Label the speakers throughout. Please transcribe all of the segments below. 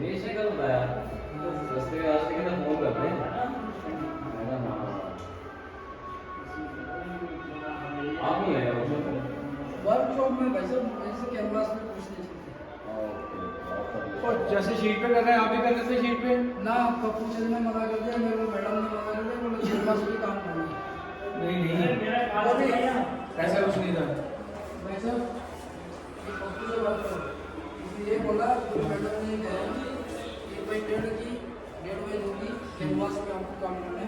Speaker 1: रेशे का बताया सस्ते के आज के फोन करते हैं मैडम। आप ही है
Speaker 2: वर्कशॉप में भाई साहब ऐसे कैनवास में कुछ नहीं सकते।
Speaker 3: और जैसे शीट पे कर रहे हैं आप भी कर लेते हैं शीट पे
Speaker 2: ना पप्पू चल ने मना कर दिया, मेरे को मैडम ने मना कर दिया, बोले कैनवास पे काम करना।
Speaker 3: नहीं ऐसा कुछ नहीं था
Speaker 2: भाई साहब ये पप्पू से बात करो, ये बोला तो मैडम ने कहा कि भाई 1.5 होगी कैनवास पे आपको काम करना है।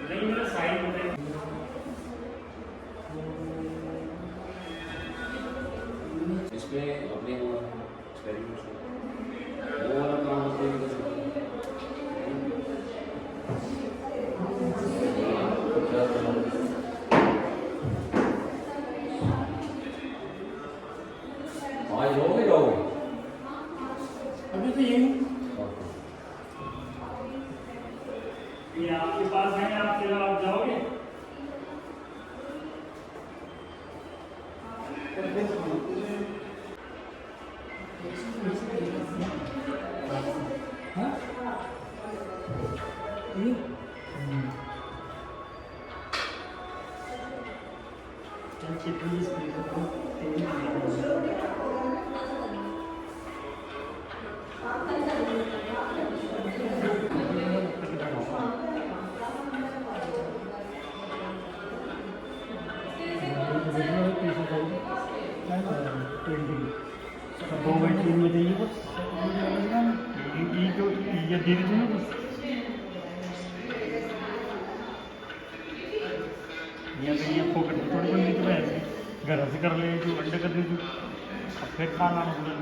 Speaker 4: नहीं मेरा साइड में
Speaker 1: इसमें अपने वो एक्सपेरिमेंट्स वो वाला काम होते हैं आज रहोगे रहोगे
Speaker 2: अभी तो यही
Speaker 4: ये आपके पास है, आप जाओगे घर से कर ले जो अंडे कर दे जो फिर खाना मतलब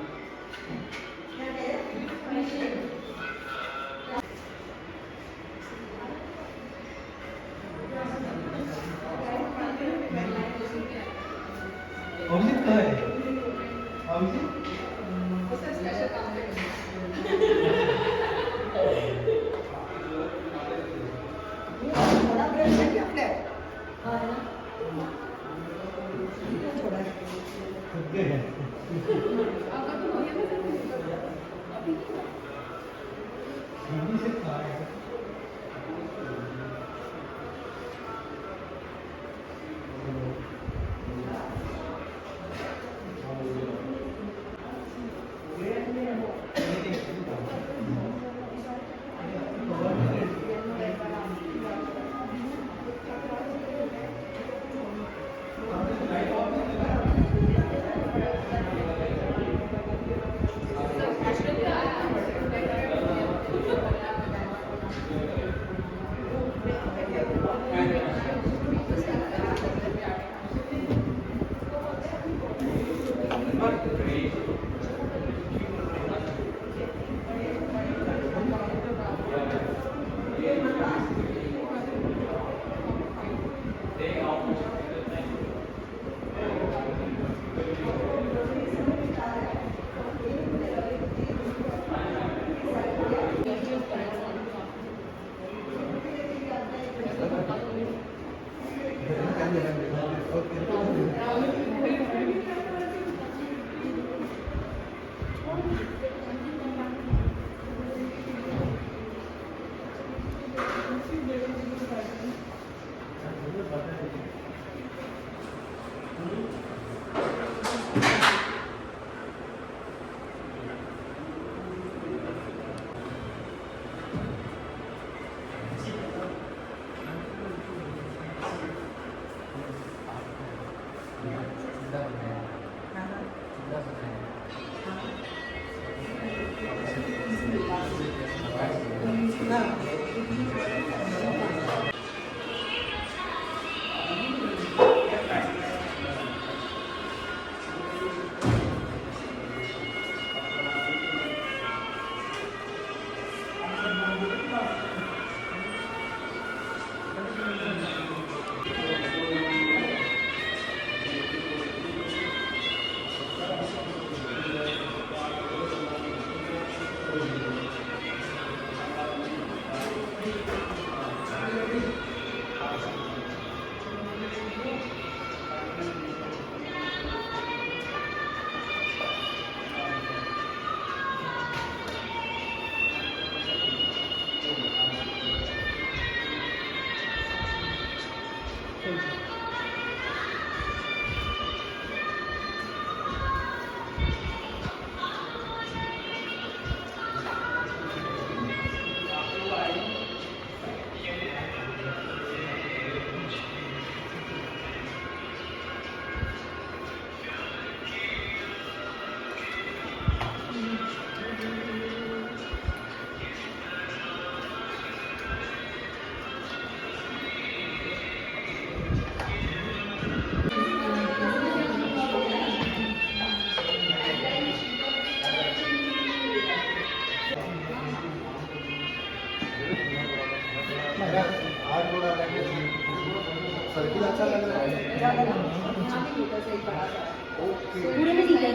Speaker 5: सर्किल अच्छा लग रहा है।
Speaker 6: पूरे में ठीक है।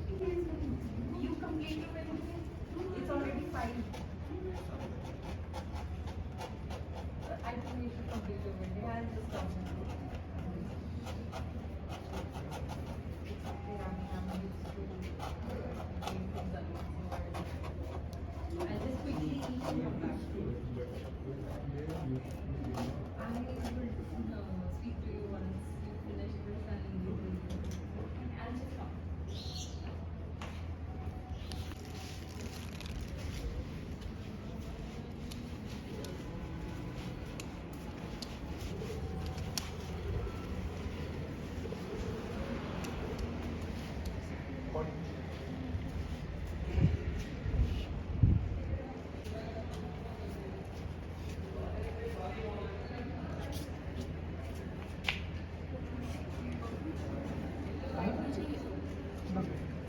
Speaker 7: You completed everything? It's already filed. I think you should complete everything. I'll just come. It's okay, Rani. I'm used to doing things alone. I'll just quickly eat and come back. I will speak to you once you finish this and I'll just come.
Speaker 2: Thank you.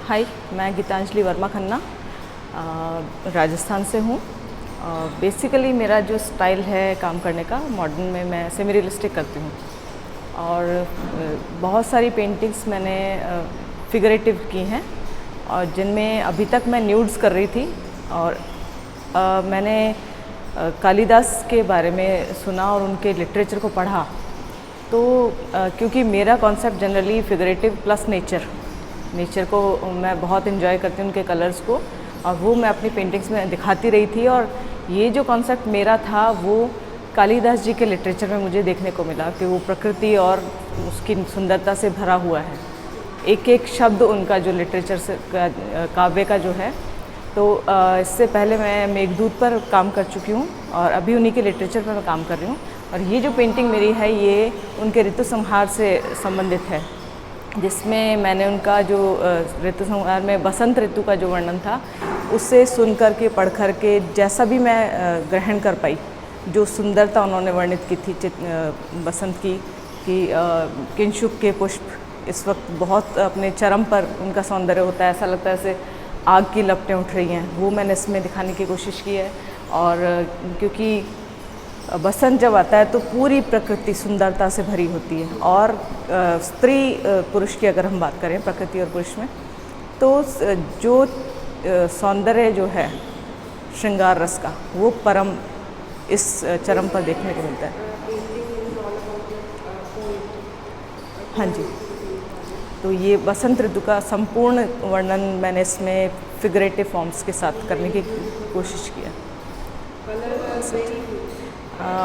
Speaker 8: हाय, मैं गीतांजलि वर्मा खन्ना राजस्थान से हूँ। Basically मेरा जो style है काम करने का, modern में मैं सेमी रियलिस्टिक करती हूँ और बहुत सारी पेंटिंग्स मैंने फिगरेटिव की हैं और जिनमें अभी तक मैं न्यूड्स कर रही थी। और मैंने कालिदास के बारे में सुना और उनके लिटरेचर को पढ़ा, तो क्योंकि मेरा concept generally figurative plus nature को मैं बहुत इन्जॉय करती हूँ, उनके कलर्स को, और वो मैं अपनी पेंटिंग्स में दिखाती रही थी। और ये जो कॉन्सेप्ट मेरा था वो कालिदास जी के लिटरेचर में मुझे देखने को मिला कि वो प्रकृति और उसकी सुंदरता से भरा हुआ है, एक एक शब्द उनका जो लिटरेचर से काव्य का जो है। तो इससे पहले मैं मेघदूत पर काम कर चुकी हूँ और अभी उन्हीं के लिटरेचर पर मैं काम कर रही हूँ। और ये जो पेंटिंग मेरी है ये उनके ऋतु संहार से संबंधित है, जिसमें मैंने उनका जो ऋतु संहार में बसंत ऋतु का जो वर्णन था उससे सुन कर के पढ़ कर के जैसा भी मैं ग्रहण कर पाई, जो सुंदरता उन्होंने वर्णित की थी बसंत की, कि किंशुक के पुष्प इस वक्त बहुत अपने चरम पर उनका सौंदर्य होता है, ऐसा लगता है जैसे आग की लपटें उठ रही हैं, वो मैंने इसमें दिखाने की कोशिश की है। और क्योंकि बसंत जब आता है तो पूरी प्रकृति सुंदरता से भरी होती है, और स्त्री पुरुष की अगर हम बात करें प्रकृति और पुरुष में, तो जो सौंदर्य जो है श्रृंगार रस का, वो परम इस चरम पर देखने को मिलता है। हाँ जी, तो ये बसंत ऋतु का संपूर्ण वर्णन मैंने इसमें फिगरेटिव फॉर्म्स के साथ करने की कोशिश किया।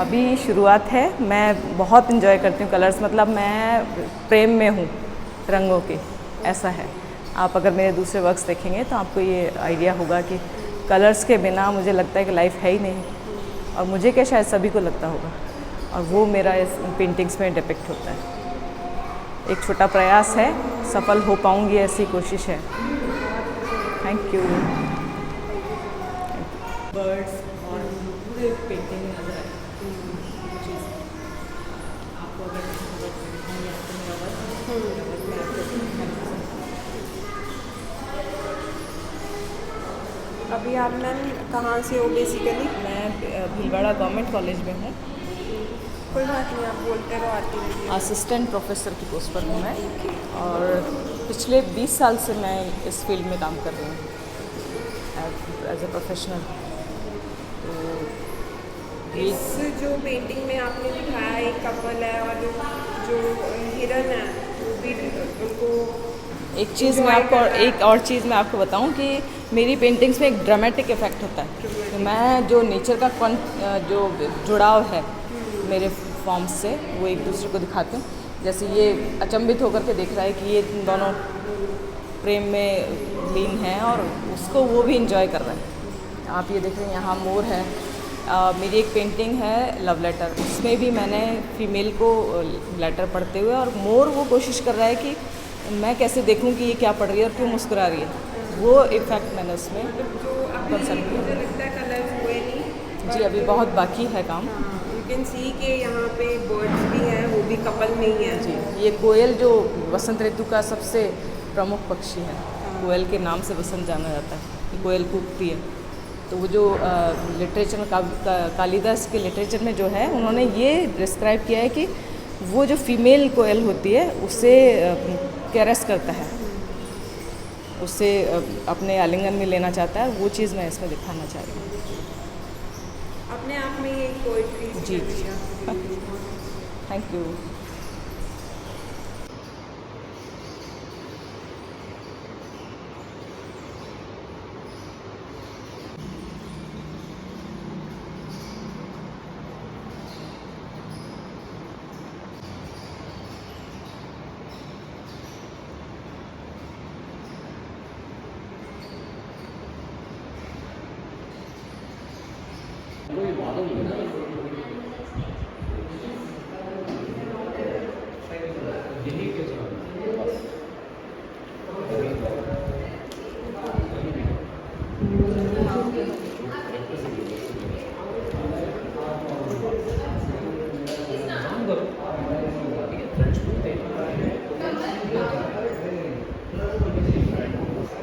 Speaker 8: अभी शुरुआत है, मैं बहुत इन्जॉय करती हूँ कलर्स, मतलब मैं प्रेम में हूँ रंगों के, ऐसा है। आप अगर मेरे दूसरे वर्क्स देखेंगे तो आपको ये आइडिया होगा कि कलर्स के बिना मुझे लगता है कि लाइफ है ही नहीं, और मुझे क्या शायद सभी को लगता होगा, और वो मेरा इस पेंटिंग्स में डिपिक्ट होता है। एक छोटा प्रयास है, सफल हो पाऊँगी ऐसी कोशिश है। Thank you. बर्ड्स और पूरे पेंटिंग में नजर आए चीज़ आपको, अगर
Speaker 9: अभी आप मैम कहाँ से हो बेसिकली?
Speaker 8: मैं भीलवाड़ा गवर्नमेंट कॉलेज में हूँ।
Speaker 9: कोई बात नहीं, आप बोलते रहो, आती रहिए।
Speaker 8: असिस्टेंट प्रोफेसर की पोस्ट पर हूँ मैं, और पिछले 20 साल से मैं इस फील्ड में काम कर रही हूँ एज ए प्रोफेशनल। तो
Speaker 9: इस जो पेंटिंग में आपने दिखाया एक कपल है और जो हिरन है वो भी उनको
Speaker 8: एक चीज़ मैं आपको, एक और चीज़ मैं आपको बताऊं कि मेरी पेंटिंग्स में एक ड्रामेटिक इफ़ेक्ट होता है। तो मैं जो नेचर का जो जुड़ाव है मेरे फॉर्म्स से, वो एक दूसरे को दिखाते हैं। जैसे ये अचंभित होकर के देख रहा है कि ये दोनों प्रेम में लीन हैं और उसको वो भी इंजॉय कर रहा है। आप ये देख रहे हैं, यहाँ मोर है। मेरी एक पेंटिंग है लव लेटर, उसमें भी मैंने फीमेल को लेटर पढ़ते हुए, और मोर वो कोशिश कर रहा है कि मैं कैसे देखूं कि ये क्या पढ़ रही है और क्यों मुस्कुरा रही है। वो इफ़ेक्ट मैंने उसमें कंसर्न किया।
Speaker 9: मुझे लगता है कलर्स हुए नहीं
Speaker 8: जी, अभी बहुत बाकी है काम।
Speaker 9: यू कैन सी के यहाँ पे बर्ड्स भी हैं, वो भी कपल में ही है।
Speaker 8: जी, ये कोयल जो बसंत ऋतु का सबसे प्रमुख पक्षी है, कोयल के नाम से बसंत जाना जाता है, कि कोयल कूकती है। तो वो जो लिटरेचर में कालिदास के लिटरेचर में जो है, उन्होंने ये डिस्क्राइब किया है कि वो जो फीमेल कोयल होती है उसे कैरेस करता है, उसे अपने आलिंगन में लेना चाहता है। वो चीज़ मैं इसमें दिखाना चाह रही हूँ।
Speaker 9: अपने आप में ये पोएट्री।
Speaker 8: Ji, thank you.
Speaker 1: कोई मालूम नहीं ना। यही के फ्रेंड्स बोलते हैं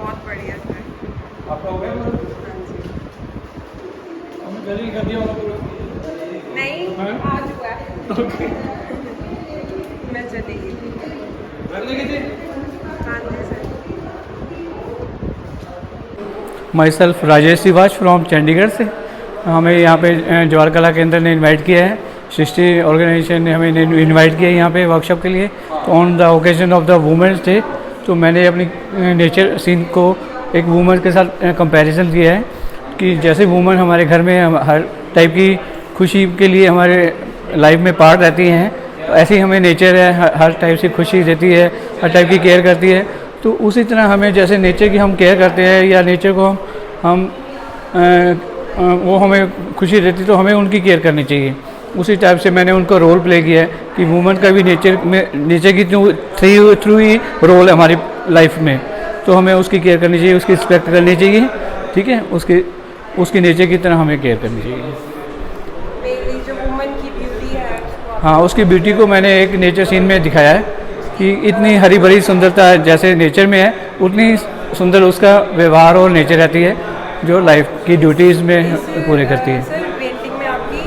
Speaker 9: बहुत बढ़िया सर।
Speaker 3: आपका हो गया?
Speaker 9: हाँ जी।
Speaker 3: हमने पहले ही कर दिया होगा।
Speaker 9: नहीं,
Speaker 3: हाँ?
Speaker 9: आज हुआ है।
Speaker 3: ओके।
Speaker 9: मैं चली गई।
Speaker 3: घर ले गए थे?
Speaker 9: हाँ जी sir.
Speaker 4: Myself Rajesh Siwach from Chandigarh से। हमें यहाँ पे जवाहर कला केंद्र ने इनवाइट किया है, सृष्टि ऑर्गेनाइजेशन ने हमें इनवाइट किया है यहाँ पे वर्कशॉप के लिए। तो on the occasion of the women's day तो मैंने अपनी नेचर सीन को एक वुमेन के साथ कंपैरिजन किया है कि जैसे वुमेन हमारे घर में हर टाइप की खुशी के लिए हमारे लाइफ में पार्ट रहती हैं, तो ऐसे ही हमें नेचर है हर टाइप से खुशी देती है, हर टाइप की केयर करती है। तो उसी तरह हमें जैसे नेचर की हम केयर करते हैं या नेचर को हम वो हमें खुशी देती तो हमें उनकी केयर करनी चाहिए। उसी टाइप से मैंने उनको रोल प्ले किया है कि वुमेन का भी नेचर की थ्रू ही रोल है हमारी लाइफ में, तो हमें उसकी केयर करनी चाहिए, उसकी रिस्पेक्ट करनी चाहिए, ठीक है। उसकी नेचर की तरह हमें केयर करनी चाहिए।
Speaker 9: मेरी जो वुमन की ब्यूटी है उसको
Speaker 4: हाँ, उसकी ब्यूटी को मैंने एक नेचर सीन में दिखाया है कि इतनी हरी भरी सुंदरता जैसे नेचर में है उतनी सुंदर उसका व्यवहार और नेचर रहती है जो लाइफ की ड्यूटीज़ में पूरे करती है।
Speaker 9: सर पेंटिंग में आपकी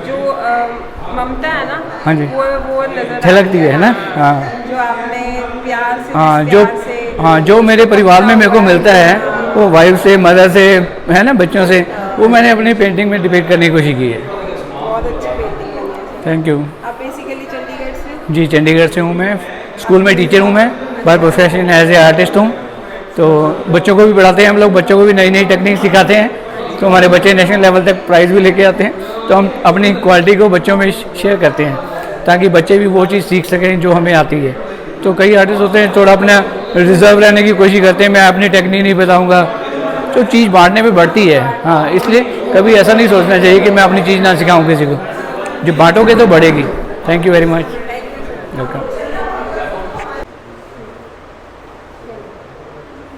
Speaker 9: जो ममता है ना,
Speaker 4: हाँ जी,
Speaker 9: वो नजर
Speaker 4: झलकती है ना। हाँ
Speaker 9: जो आपने प्यार से,
Speaker 4: हाँ,
Speaker 9: जिस
Speaker 4: जो
Speaker 9: प्यार से
Speaker 4: हाँ जो मेरे परिवार में मेरे को मिलता है वो वाइफ से, मदर से, है ना, बच्चों से, वो मैंने अपनी पेंटिंग में डिपिक्ट करने की कोशिश की है।
Speaker 9: बहुत अच्छी पेंटिंग बनी है।
Speaker 4: Thank you.
Speaker 9: आप बेसिकली चंडीगढ़ से?
Speaker 4: जी, चंडीगढ़ से हूँ मैं। स्कूल में टीचर हूँ मैं, by profession as a artist हूँ। तो बच्चों को भी पढ़ाते हैं हम लोग, बच्चों को भी नई नई टेक्निक सिखाते हैं, तो हमारे बच्चे नेशनल लेवल तक प्राइज़ भी लेके आते हैं। तो हम अपनी क्वालिटी को बच्चों में शेयर करते हैं ताकि बच्चे भी वो चीज़ सीख सकें जो हमें आती है। तो कई आर्टिस्ट होते हैं थोड़ा अपना रिजर्व रहने की कोशिश करते हैं, मैं अपनी टेक्निक नहीं बताऊँगा, तो चीज़ बांटने में बढ़ती है। हाँ, इसलिए कभी ऐसा नहीं सोचना चाहिए कि मैं अपनी चीज़ ना सिखाऊँ किसी को, जो बांटोगे तो बढ़ेगी। Thank you very much. Welcome.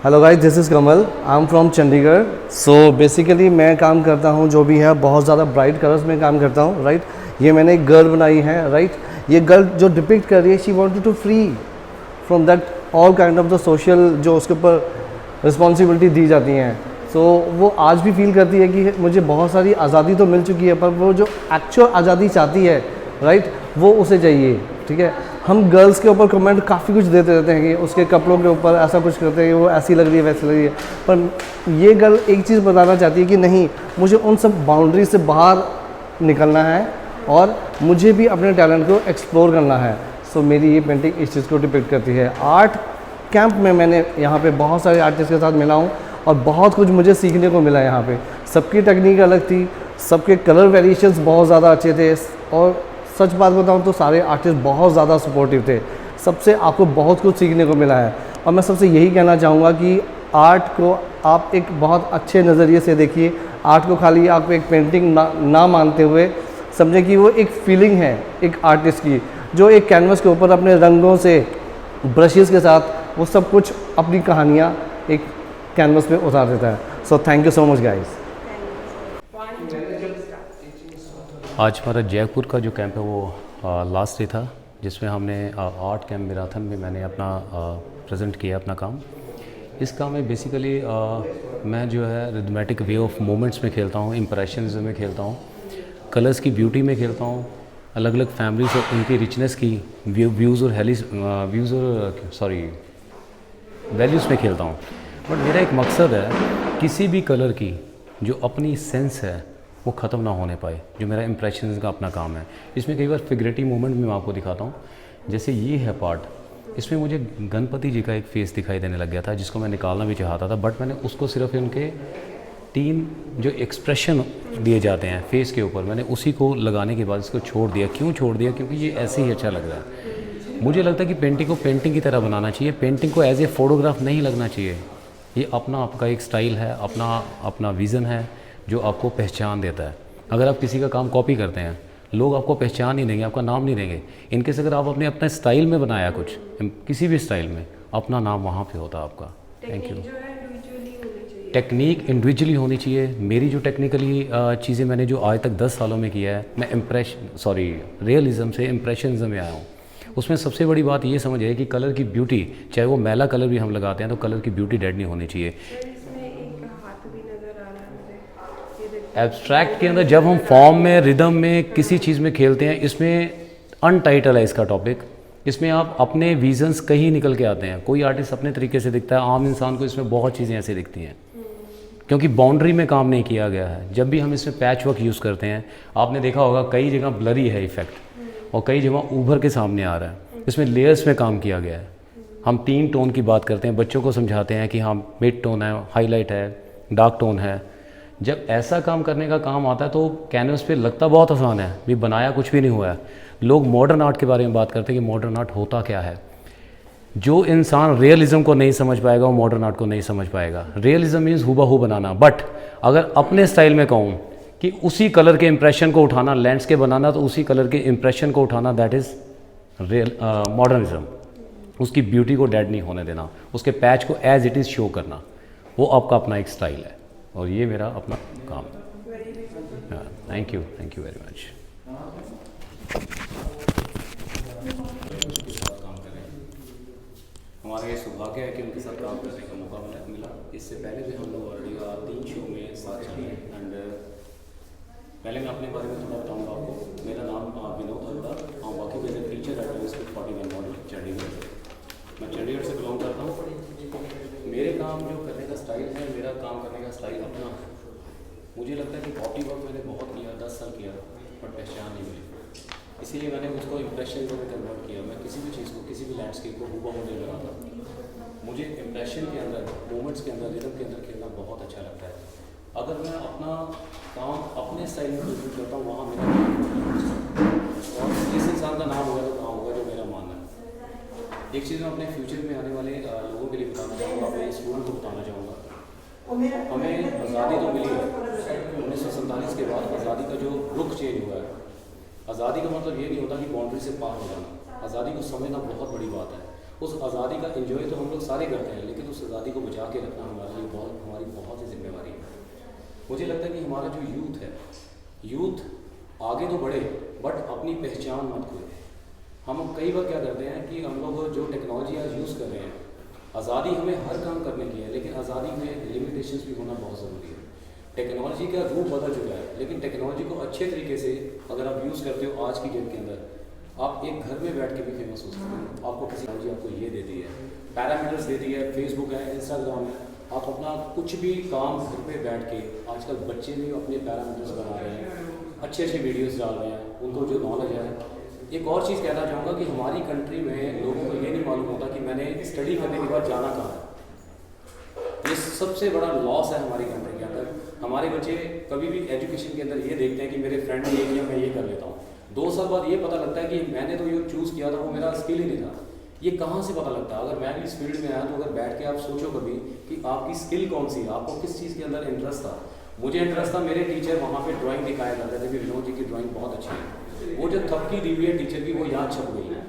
Speaker 5: Hello guys, this is Kamal, I am from Chandigarh. So basically मैं काम करता हूँ जो भी है बहुत ज़्यादा ब्राइट कलर्स में काम करता हूँ, राइट। ये मैंने एक गर्ल बनाई है, राइट। ये गर्ल जो डिपिक्ट कर रही है, she wanted to free from that all kind of the social जो उसके ऊपर रिस्पॉन्सिबिलिटी दी जाती हैं। सो वो आज भी फील करती है कि मुझे बहुत सारी आज़ादी तो मिल चुकी है, पर वो जो एक्चुअल आज़ादी चाहती है, राइट, वो उसे चाहिए, ठीक है। हम गर्ल्स के ऊपर कमेंट काफ़ी कुछ देते रहते हैं कि उसके कपड़ों के ऊपर ऐसा कुछ करते हैं, वो ऐसी लग रही है, वैसी लग रही है, पर ये गर्ल एक चीज़ बताना चाहती है कि नहीं, मुझे उन सब बाउंड्री से बाहर निकलना है और मुझे भी अपने टैलेंट को एक्सप्लोर करना है। सो मेरी ये पेंटिंग इस चीज़ को डिपिक्ट करती है। आर्ट कैंप में मैंने यहाँ पे बहुत सारे आर्टिस्ट के साथ मिला हूँ और बहुत कुछ मुझे सीखने को मिला यहाँ पे। सबकी टेक्निक अलग थी, सबके कलर वेरिएशंस बहुत ज़्यादा अच्छे थे और सच बात बताऊँ तो सारे आर्टिस्ट बहुत ज़्यादा सपोर्टिव थे। सबसे आपको बहुत कुछ सीखने को मिला है और मैं सबसे यही कहना चाहूँगा कि आर्ट को आप एक बहुत अच्छे नज़रिए से देखिए। आर्ट को खाली आप एक पेंटिंग ना मानते हुए समझें कि वो एक फीलिंग है एक आर्टिस्ट की, जो एक कैनवस के ऊपर अपने रंगों से, ब्रशेज़ के साथ वो सब कुछ अपनी कहानियाँ एक कैनवस पे उतार देता है। So thank you so much guys.
Speaker 10: आज हमारा जयपुर का जो कैंप है वो लास्ट डे था, जिसमें हमने आर्ट कैंप मैराथन में मैंने अपना प्रेजेंट किया अपना काम। इस काम में बेसिकली मैं जो है रिदमेटिक वे ऑफ मोमेंट्स में खेलता हूँ, इम्प्रेशंस में खेलता हूँ, कलर्स की ब्यूटी में खेलता हूँ, अलग अलग फैमिलीज और उनकी रिचनेस की व्यूज़ और वैल्यूज़ में खेलता हूँ। बट मेरा एक मकसद है किसी भी कलर की जो अपनी सेंस है वो ख़त्म ना होने पाए, जो मेरा इम्प्रेशन का अपना काम है। इसमें कई बार फिगरेटिव मूवमेंट भी मैं आपको दिखाता हूँ। जैसे ये है पार्ट, इसमें मुझे गणपति जी का एक फेस दिखाई देने लग गया था जिसको मैं निकालना भी चाहता था, बट मैंने उसको सिर्फ उनके 3 जो एक्सप्रेशन दिए जाते हैं फेस के ऊपर, मैंने उसी को लगाने के बाद इसको छोड़ दिया। क्यों छोड़ दिया? क्योंकि ये ऐसे ही अच्छा लग रहा है। मुझे लगता है कि पेंटिंग को पेंटिंग की तरह बनाना चाहिए, पेंटिंग को एज ए फोटोग्राफ नहीं लगना चाहिए। ये अपना आपका एक स्टाइल है, अपना विज़न है जो आपको पहचान देता है। अगर आप किसी का काम कॉपी करते हैं, लोग आपको पहचान नहीं देंगे, आपका नाम नहीं देंगे। इनकेस अगर आप अपने स्टाइल में बनाया कुछ, किसी भी स्टाइल में, अपना नाम वहाँ पे होता है आपका। Thank you. टेक्निक इंडिविजुअली होनी चाहिए। मेरी जो टेक्निकली चीज़ें मैंने जो आज तक 10 सालों में किया है, मैं रियलिज़म से इम्प्रेशनिज्म में आया हूँ। उसमें सबसे बड़ी बात ये समझिए कि कलर की ब्यूटी, चाहे वो मैला कलर भी हम लगाते हैं तो कलर की ब्यूटी डेड नहीं होनी चाहिए। एब्स्ट्रैक्ट के अंदर जब हम फॉर्म में, रिदम में, किसी चीज़ में खेलते हैं, इसमें अनटाइटल है इसका टॉपिक। इसमें आप अपने विजन्स कहीं निकल के आते हैं। कोई आर्टिस्ट अपने तरीके से दिखता है, आम इंसान को इसमें बहुत चीज़ें ऐसी दिखती हैं क्योंकि बाउंड्री में काम नहीं किया गया है। जब भी हम इसमें पैच वर्क यूज़ करते हैं, आपने देखा होगा कई जगह ब्लरी है इफेक्ट और कई जगह उभर के सामने आ रहा है। इसमें लेयर्स में काम किया गया है। हम 3 टोन की बात करते हैं, बच्चों को समझाते हैं कि हाँ मिड टोन है, हाईलाइट है, डार्क टोन है। जब ऐसा काम करने का काम आता है तो कैनवस पे लगता बहुत आसान है, भी बनाया कुछ भी नहीं हुआ है। लोग मॉडर्न आर्ट के बारे में बात करते हैं कि मॉडर्न आर्ट होता क्या है। जो इंसान रियलिज्म को नहीं समझ पाएगा वो मॉडर्न आर्ट को नहीं समझ पाएगा। रियलिज्म मीन्स हुबहू बनाना, बट अगर अपने स्टाइल में कहूँ कि उसी कलर के इंप्रेशन को उठाना, लैंडस्केप बनाना तो उसी कलर के इंप्रेशन को उठाना, दैट इज़ रियल मॉडर्निज्म। उसकी ब्यूटी को डेड नहीं होने देना, उसके पैच को एज इट इज़ शो करना, वो आपका अपना एक स्टाइल है और ये मेरा अपना काम है। Thank you very much. हमारा ये सौभाग्य है कि उनके साथ काम करने का मौका मिला। इससे पहले भी हम लोग ऑलरेडी 3 शो में साथ चले हैं। एंड पहले मैं अपने बारे में थोड़ा बताऊंगा आपको। मेरा नाम विनोद अरोड़ा, हाँ बाकी as a teacher at university 41 model Chandigarh. मैं चंडीगढ़ से बिलोंग करता हूँ। मेरे काम जो करने का स्टाइल है, मेरा काम करने का स्टाइल अपना है। मुझे लगता है कि बॉडी वर्क मैंने बहुत किया, 10 साल किया, बट पहचान नहीं मिली। इसीलिए मैंने उसको इम्प्रेशन में कन्वर्ट किया। मैं किसी भी चीज़ को, किसी भी लैंडस्केप को हुबहू नहीं बनाता। मुझे इम्प्रेशन के अंदर, मोमेंट्स के अंदर, रिदम के अंदर खेलना बहुत अच्छा लगता है। अगर मैं अपना काम अपने स्टाइल में प्रेजेंट करता हूँ, वहाँ मेरा और जिस इंसान का नाम होगा तो काम होगा, जो मेरा मानना है। एक चीज़ मैं अपने फ्यूचर में आने वाले लोगों के लिए बताना चाहूँगा, अपने स्टूडेंट को बताना चाहूँगा। हमें आज़ादी तो मिली है, 1947 के बाद आज़ादी का जो रुख चेंज हुआ है। आज़ादी का मतलब ये नहीं होता कि बाउंड्री से पार हो जाना। आज़ादी को समझना बहुत बड़ी बात है। उस आज़ादी का एंजॉय तो हम लोग सारे करते हैं, लेकिन उस आज़ादी को बचा के रखना हमारे लिए हमारी बहुत ही जिम्मेवारी है। मुझे लगता है कि हमारा जो यूथ है, यूथ आगे तो बढ़े बट अपनी पहचान मत खोए। हम कई बार क्या करते हैं कि हम लोग जो टेक्नोलॉजी आज यूज़ कर रहे हैं, आज़ादी हमें हर काम करने की है, लेकिन आज़ादी में लिमिटेशंस भी होना बहुत ज़रूरी है। टेक्नोलॉजी का रूप बदल चुका है, लेकिन टेक्नोलॉजी को अच्छे तरीके से अगर आप यूज़ करते हो आज की डेट के अंदर, आप एक घर में बैठ के भी फेमस हो सकते हो। आपको किसी टेक्नोलॉजी आपको ये देती है, पैरामीटर्स देती है, फेसबुक है, इंस्टाग्राम है। आप अपना कुछ भी काम घर पे बैठ के, आजकल बच्चे भी अपने पैरामीटर्स बना रहे हैं, अच्छे वीडियोज़ डाल रहे हैं, उनको जो नॉलेज है। एक और चीज़ कहना चाहूँगा कि हमारी कंट्री में लोगों को ये नहीं मालूम होता कि मैंने स्टडी करने के बाद जाना कहाँ है। ये सबसे बड़ा लॉस है हमारी कंट्री के अंदर। हमारे बच्चे कभी भी एजुकेशन के अंदर ये देखते हैं कि मेरे फ्रेंड ने ये किया, मैं ये कर लेता हूँ। 2 साल बाद ये पता लगता है कि मैंने तो ये चूज़ किया था, वो मेरा स्किल ही नहीं था। ये कहाँ से पता लगता है? अगर मैं भी इस फील्ड में आया तो अगर बैठ के आप सोचो कभी कि आपकी स्किल कौन सी है, आपको किस चीज़ के अंदर इंटरेस्ट था। मुझे इंटरेस्ट था, मेरे टीचर वहाँ पे ड्राइंग दिखाया करते थे कि विनोद जी की ड्राइंग बहुत अच्छी है। वो जो थपकी दी हुई है टीचर की, वो याद छप गई है।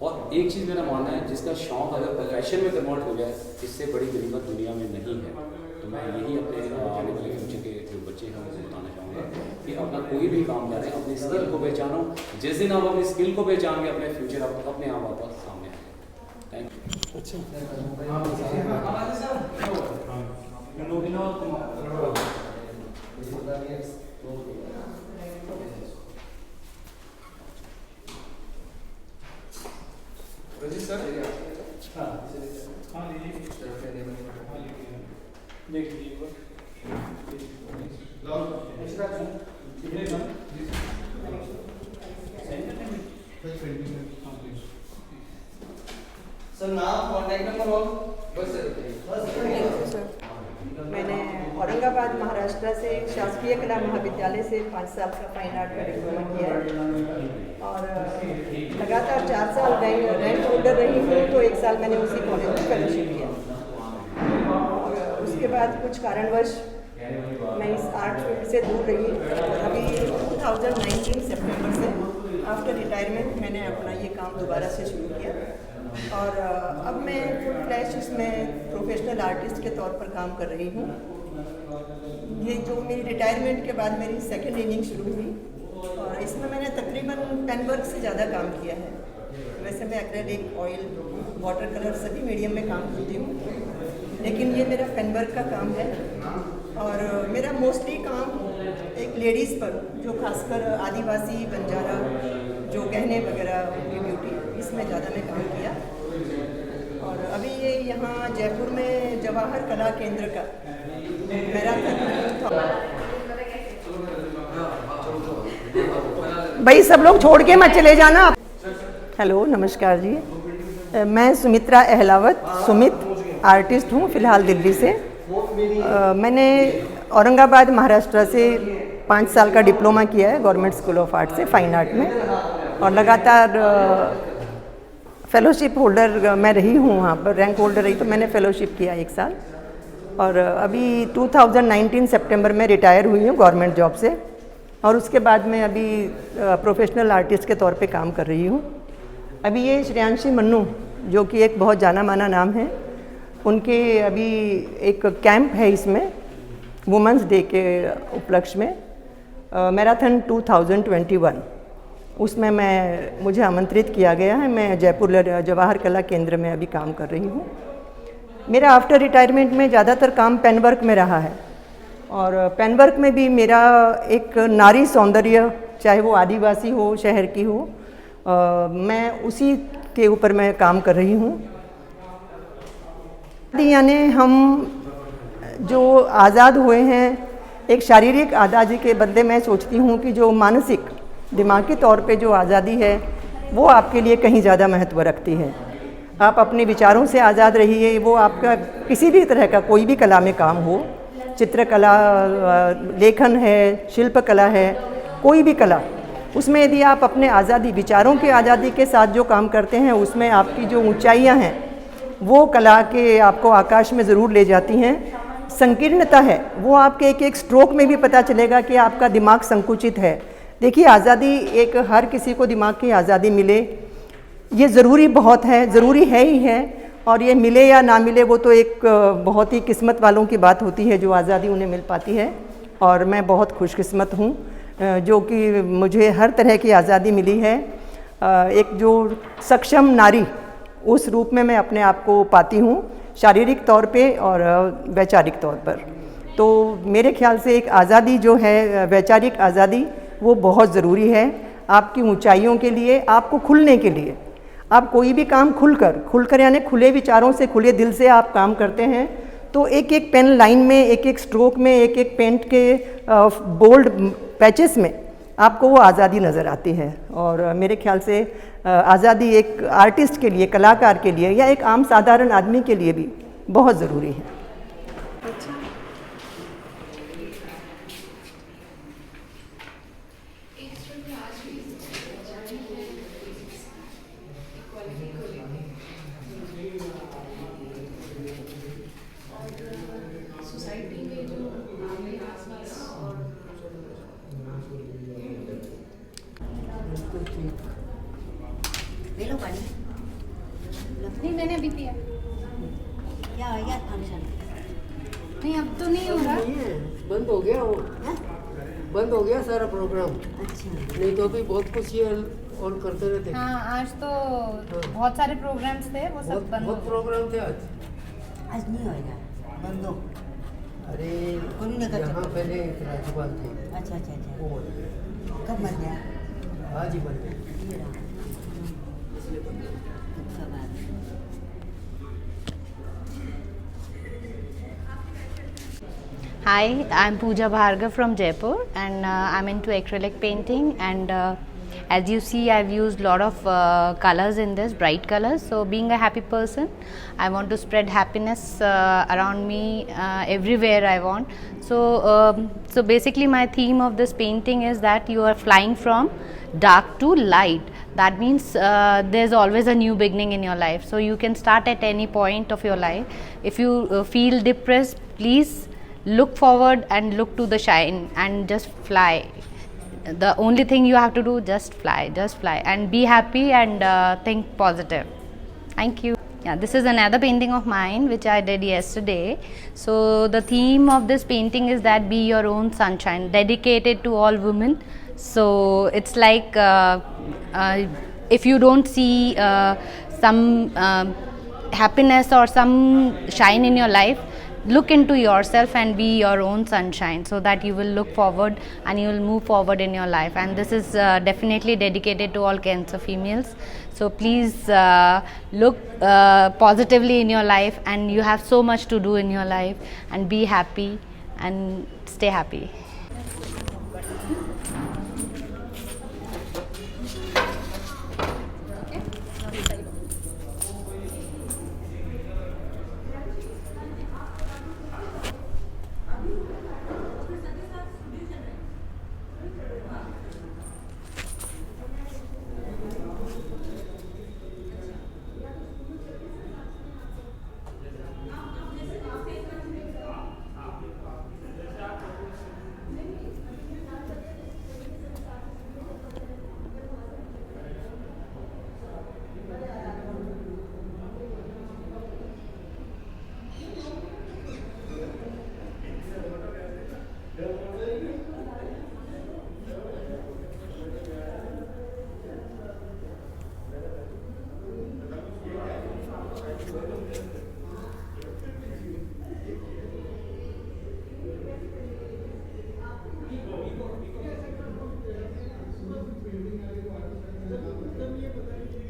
Speaker 10: और एक चीज़ मेरा मानना है, जिसका शौक अगर प्रोफेशन में कन्वर्ट हो जाए, इससे बड़ी गरीबत दुनिया में नहीं है। तो मैं यही अपने आने वाले फ्यूचर के जो बच्चे हैं उनको बताना चाहूँगा कि अपना कोई भी काम करें, अपनी स्किल को पहचानो। जिस दिन आप अपनी स्किल को पहचान के अपने फ्यूचर अपने आप वापस सामने आएंगे। Thank you.
Speaker 3: देख लीजिए
Speaker 5: सर नाम कॉन्टैक्ट नंबर और
Speaker 11: मैंने औरंगाबाद महाराष्ट्र से शासकीय कला महाविद्यालय से 5 साल का फाइन आर्ट का डिप्लोमा किया है और लगातार 4 साल रैंक होल्डर रही हूँ, तो 1 साल मैंने उसी कॉलेज में फेलोशिप किया और उसके बाद कुछ कारणवश मैं इस आर्ट फील्ड से दूर रही। अभी 2019 सितंबर से आफ्टर रिटायरमेंट मैंने अपना ये काम दोबारा से शुरू किया और अब मैं फुल फ्लैश इसमें प्रोफेशनल आर्टिस्ट के तौर पर काम कर रही हूँ। ये जो मेरी रिटायरमेंट के बाद मेरी सेकंड इनिंग शुरू हुई और इसमें मैंने तकरीबन 10 वर्क से ज़्यादा काम किया है। वैसे मैं एक्रेलिक, ऑयल, वाटर कलर सभी मीडियम में काम करती हूँ, लेकिन ये मेरा पेन वर्क का काम है और मेरा मोस्टली काम एक लेडीज़ पर, जो खासकर आदिवासी, बंजारा, जो गहने वगैरह उनकी ब्यूटी, इसमें ज़्यादा मैं काम किया। और अभी ये यहाँ जयपुर में जवाहर कला केंद्र का मैराथन, भाई सब लोग छोड़ के मत चले जाना। हेलो, नमस्कार जी, मैं सुमित्रा अहलावत, सुमित आर्टिस्ट हूँ, फ़िलहाल दिल्ली से। मैंने औरंगाबाद महाराष्ट्र से 5 साल का डिप्लोमा किया है गवर्नमेंट स्कूल ऑफ आर्ट से फाइन आर्ट में और लगातार फेलोशिप होल्डर मैं रही हूँ वहाँ पर, रैंक होल्डर रही, तो मैंने फेलोशिप किया 1 साल और अभी 2019 सितंबर में रिटायर हुई हूँ गवर्नमेंट जॉब से और उसके बाद मैं अभी प्रोफेशनल आर्टिस्ट के तौर पे काम कर रही हूँ। अभी ये श्रेयांशी मन्नू, जो कि एक बहुत जाना माना नाम है, उनके अभी एक कैंप है इसमें वुमेंस डे के उपलक्ष्य में, मैराथन 2021, उसमें मुझे आमंत्रित किया गया है। मैं जयपुर जवाहर कला केंद्र में अभी काम कर रही हूँ। मेरा आफ्टर रिटायरमेंट में ज़्यादातर काम पेन वर्क में रहा है और पेन वर्क में भी मेरा एक नारी सौंदर्य, चाहे वो आदिवासी हो, शहर की हो, मैं उसी के ऊपर मैं काम कर रही हूँ। यानी हम जो आज़ाद हुए हैं एक शारीरिक आज़ादी के बदले मैं सोचती हूँ कि जो मानसिक, दिमागी तौर पे जो आज़ादी है वो आपके लिए कहीं ज़्यादा महत्व रखती है। आप अपने विचारों से आज़ाद रहिए, वो आपका किसी भी तरह का कोई भी कला में काम हो, चित्रकला, लेखन है, शिल्पकला है, कोई भी कला, उसमें यदि आप अपने आज़ादी, विचारों की आज़ादी के साथ जो काम करते हैं, उसमें आपकी जो ऊंचाइयां हैं वो कला के आपको आकाश में ज़रूर ले जाती हैं। संकीर्णता है वो आपके एक एक स्ट्रोक में भी पता चलेगा कि आपका दिमाग संकुचित है। देखिए, आज़ादी, एक हर किसी को दिमाग की आज़ादी मिले, ये ज़रूरी बहुत है, ज़रूरी है ही है, और ये मिले या ना मिले वो तो एक बहुत ही किस्मत वालों की बात होती है जो आज़ादी उन्हें मिल पाती है। और मैं बहुत खुशकिस्मत हूँ जो कि मुझे हर तरह की आज़ादी मिली है। एक जो सक्षम नारी, उस रूप में मैं अपने आप को पाती हूँ, शारीरिक तौर पे और वैचारिक तौर पर। तो मेरे ख्याल से एक आज़ादी जो है, वैचारिक आज़ादी, वो बहुत ज़रूरी है आपकी ऊंचाइयों के लिए, आपको खुलने के लिए। आप कोई भी काम खुलकर यानी खुले विचारों से, खुले दिल से आप काम करते हैं तो एक एक पेन लाइन में, एक एक स्ट्रोक में, एक एक पेंट के बोल्ड पैचेस में आपको वो आज़ादी नज़र आती है। और मेरे ख्याल से आज़ादी एक आर्टिस्ट के लिए, कलाकार के लिए, या एक आम साधारण आदमी के लिए भी बहुत ज़रूरी है।
Speaker 6: ले लो पानी।
Speaker 7: नहीं, मैंने अभी पिया।
Speaker 6: क्या हो गया फंक्शन?
Speaker 7: नहीं, अब तो नहीं होगा।
Speaker 2: बंद हो गया वो, बंद हो गया सारा प्रोग्राम।
Speaker 6: अच्छा,
Speaker 2: नहीं तो अभी बहुत कुछ ये और करते रहते।
Speaker 7: हाँ, आज तो बहुत सारे प्रोग्राम्स थे, वो सब बंद हो
Speaker 2: बहुत
Speaker 7: गए।
Speaker 2: प्रोग्राम थे आज।
Speaker 6: आज नहीं होएगा, बंद हो।
Speaker 2: अरे
Speaker 6: कौन ने कर
Speaker 2: यहाँ पहले एक राज्यपाल थे,
Speaker 6: अच्छा अच्छा अच्छा,
Speaker 2: वो बन गए।
Speaker 6: कब मर गया?
Speaker 2: आज ही बन गए।
Speaker 6: ये रहा। अच्छा बात।
Speaker 12: Hi, I'm Pooja Bhargav from Jaipur, and I'm into acrylic painting. And as you see, I've used a lot of colors in this, bright colors. So, being a happy person, I want to spread happiness around me everywhere I want. So basically, my theme of this painting is that you are flying from dark to light. That means there's always a new beginning in your life. So you can start at any point of your life. If you feel depressed, please look forward and look to the shine and just fly. The only thing you have to do, just fly and be happy and think positive. Thank you. Yeah, this is another painting of mine which I did yesterday. So the theme of this painting is that be your own sunshine, dedicated to all women. So it's like if you don't see some happiness or some shine in your life, look into yourself and be your own sunshine, so that you will look forward and you will move forward in your life. And this is definitely dedicated to all Cancer females. So please look positively in your life, and you have so much to do in your life, and be happy and stay happy.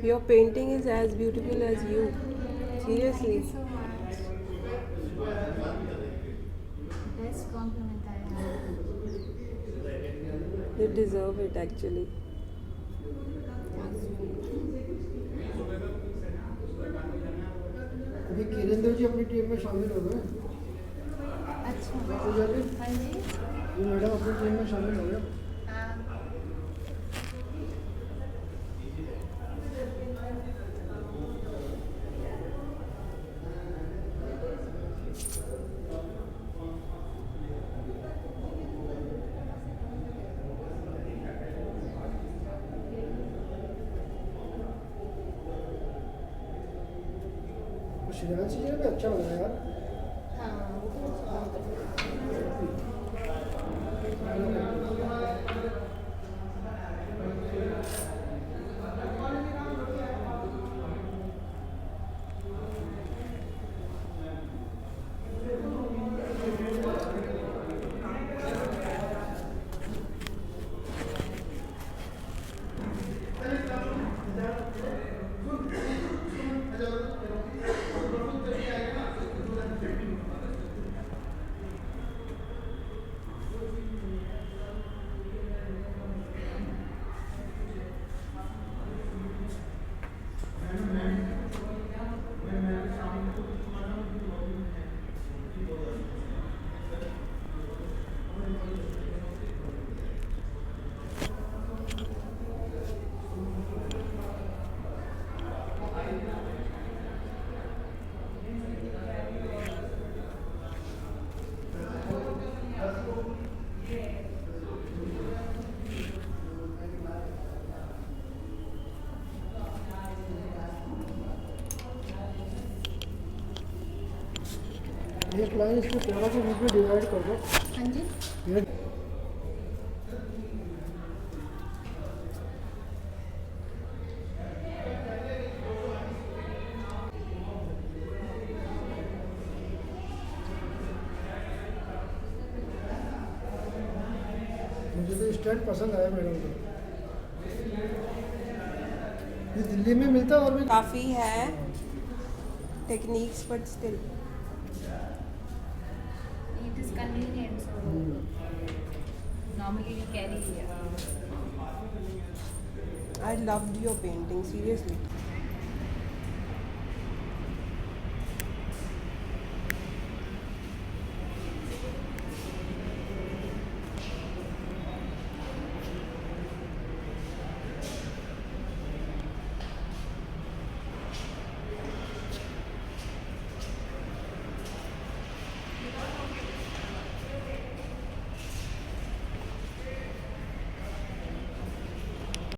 Speaker 9: Your painting is as beautiful as you. Seriously.
Speaker 7: Thank you so much. Best compliment I have.
Speaker 9: You deserve it actually.
Speaker 2: अभी किरण देव जी अपनी team में शामिल हो गए।
Speaker 7: अच्छा।
Speaker 2: पूजा जी,
Speaker 7: हाँ जी।
Speaker 2: ये madam अपनी टीम में शामिल हो गए। श्रेयांशी जी ने भी अच्छा बनाया यार।
Speaker 7: हाँ, वो तो
Speaker 2: एक लाइन इसको थोड़ा के बीच में डिवाइड कर दो।
Speaker 7: हाँ जी।
Speaker 2: मुझे तो स्टैंड पसंद आया मैडम को। ये दिल्ली में मिलता है और भी
Speaker 9: काफ़ी है techniques but still
Speaker 7: It is convenient.
Speaker 12: will carry.
Speaker 9: I loved your painting, seriously.